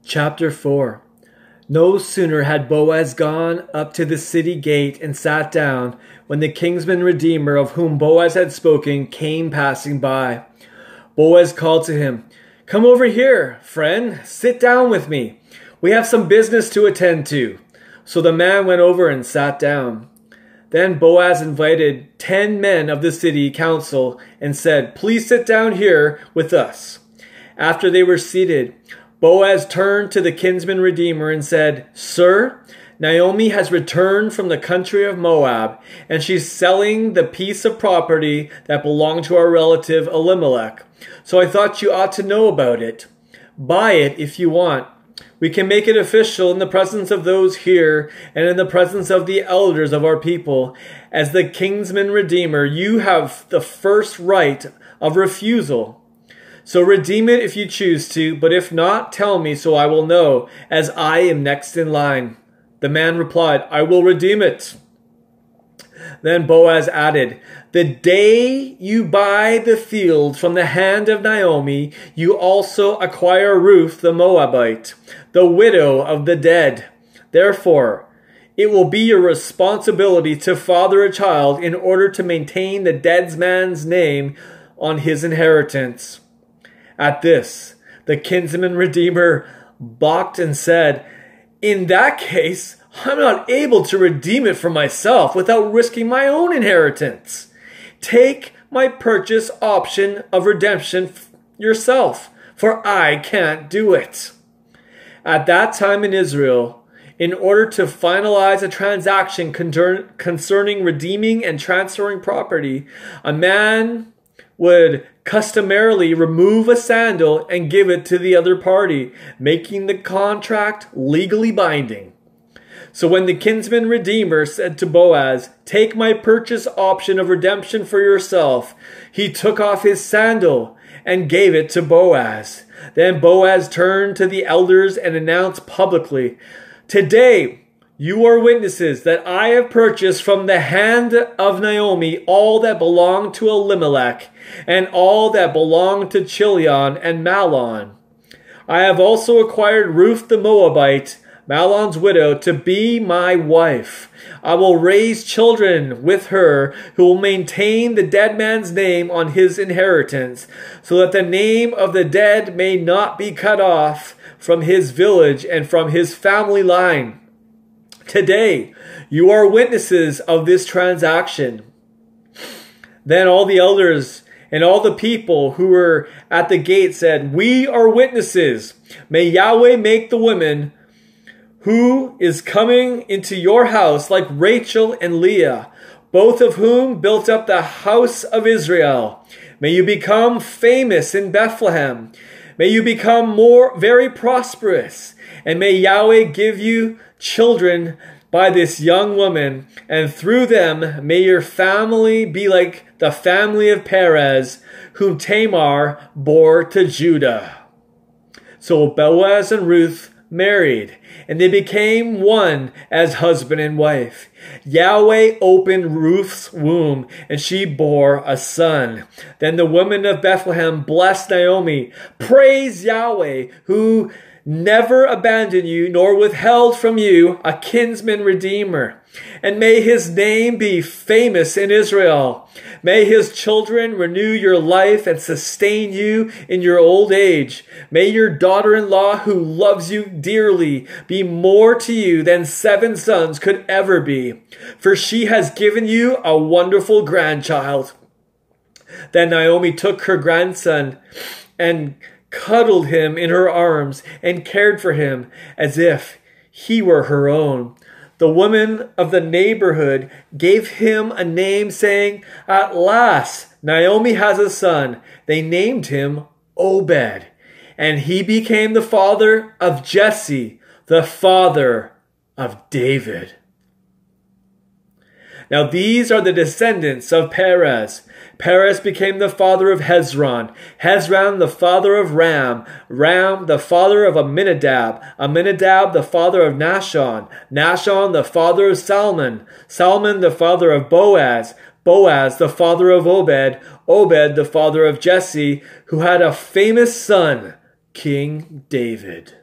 Chapter 4. No sooner had Boaz gone up to the city gate and sat down, when the kinsman redeemer of whom Boaz had spoken came passing by. Boaz called to him, "Come over here, friend, sit down with me. We have some business to attend to." So the man went over and sat down. Then Boaz invited 10 men of the city council and said, "Please sit down here with us." After they were seated, Boaz turned to the kinsman redeemer and said, "Sir, Naomi has returned from the country of Moab, and she's selling the piece of property that belonged to our relative Elimelech. So I thought you ought to know about it. Buy it if you want. We can make it official in the presence of those here and in the presence of the elders of our people. As the kinsman redeemer, you have the first right of refusal. So redeem it if you choose to, but if not, tell me so I will know, as I am next in line." The man replied, "I will redeem it." Then Boaz added, "The day you buy the field from the hand of Naomi, you also acquire Ruth the Moabite, the widow of the dead. Therefore, it will be your responsibility to father a child in order to maintain the dead man's name on his inheritance." At this, the kinsman redeemer balked and said, "In that case, I'm not able to redeem it for myself without risking my own inheritance. Take my purchase option of redemption yourself, for I can't do it." At that time in Israel, in order to finalize a transaction concerning redeeming and transferring property, a man would customarily remove a sandal and give it to the other party, making the contract legally binding. So when the kinsman redeemer said to Boaz, "Take my purchase option of redemption for yourself," he took off his sandal and gave it to Boaz. Then Boaz turned to the elders and announced publicly, "Today you are witnesses that I have purchased from the hand of Naomi all that belonged to Elimelech and all that belonged to Chilion and Mahlon. I have also acquired Ruth the Moabite, Mahlon's widow, to be my wife. I will raise children with her who will maintain the dead man's name on his inheritance, so that the name of the dead may not be cut off from his village and from his family line. Today, you are witnesses of this transaction." Then all the elders and all the people who were at the gate said, "We are witnesses. May Yahweh make the woman who is coming into your house like Rachel and Leah, both of whom built up the house of Israel. May you become famous in Bethlehem. May you become very prosperous. And may Yahweh give you children by this young woman, and through them may your family be like the family of Perez, whom Tamar bore to Judah." So Boaz and Ruth married, and they became one as husband and wife. Yahweh opened Ruth's womb, and she bore a son. Then the women of Bethlehem blessed Naomi. "Praise Yahweh, who never abandoned you, nor withheld from you a kinsman redeemer. And may his name be famous in Israel. May his children renew your life and sustain you in your old age. May your daughter-in-law, who loves you dearly, be more to you than 7 sons could ever be, for she has given you a wonderful grandchild." Then Naomi took her grandson and cuddled him in her arms and cared for him as if he were her own. The women of the neighborhood gave him a name, saying, "At last Naomi has a son." They named him Obed, and he became the father of Jesse, the father of David. Now these are the descendants of Perez. Perez became the father of Hezron. Hezron the father of Ram. Ram the father of Amminadab. Amminadab the father of Nahshon. Nahshon the father of Salmon. Salmon the father of Boaz. Boaz the father of Obed. Obed the father of Jesse, who had a famous son, King David.